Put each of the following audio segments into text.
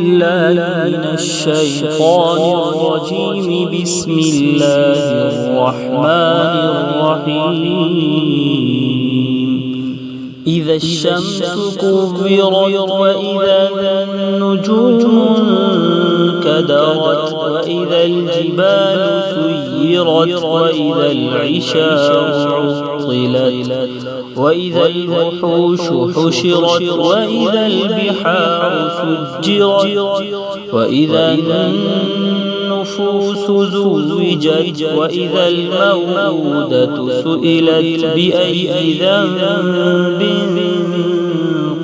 بالله من الشيطان الرجيم. بسم الله الرحمن الرحيم. إذا الشمس كورت وإذا النجوم انكدرت وإذا الجبال سيرت وإذا العشار عطلت وإذا الوحوش حشرت وإذا البحار سجرت وإذا النفوس زوجت وإذا الموءودة سئلت بأي ذنب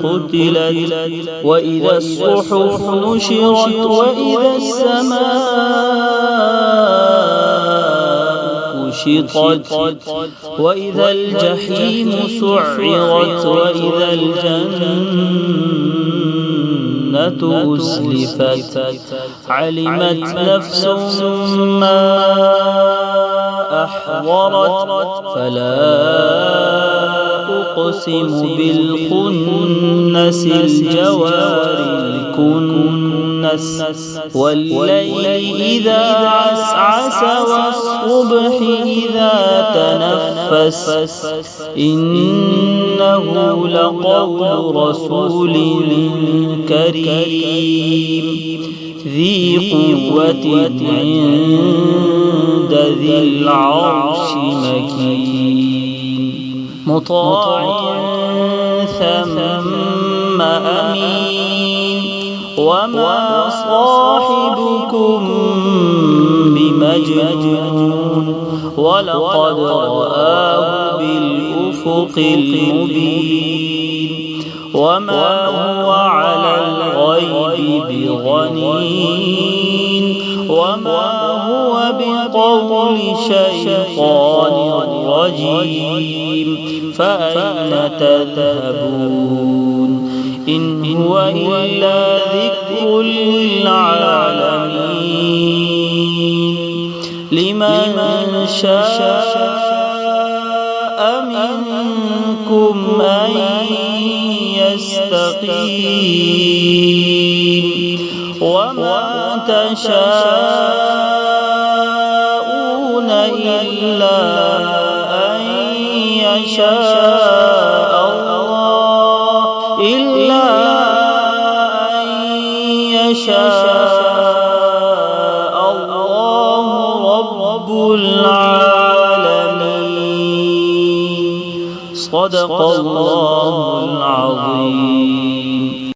قتلت وإذا الصحف نشرت وإذا السماء كشطت وإذا الجحيم سعرت وإذا الجنة أزلفت علمت نفس ما أحضرت فلا أقسم بالخنس الجوار الكنس والليل إذا عسعس والصبح إذا تنفس إنه لقول رسول كريم ذي قوة عند ذي العرش مكين مطاع ثم أمين وما صاحبكم بمجنون ولقد رآه بالأفق المبين وما هو على الغيب بضنين وما هو بقول شيطان رجيم فأين تذهبون إن هو إلا ذكر للعالمين لمن شاء منكم أن يستقيم وما تشاءون إلا أن يشاء الله إلا أن يشاء الله رب العالمين. صدق الله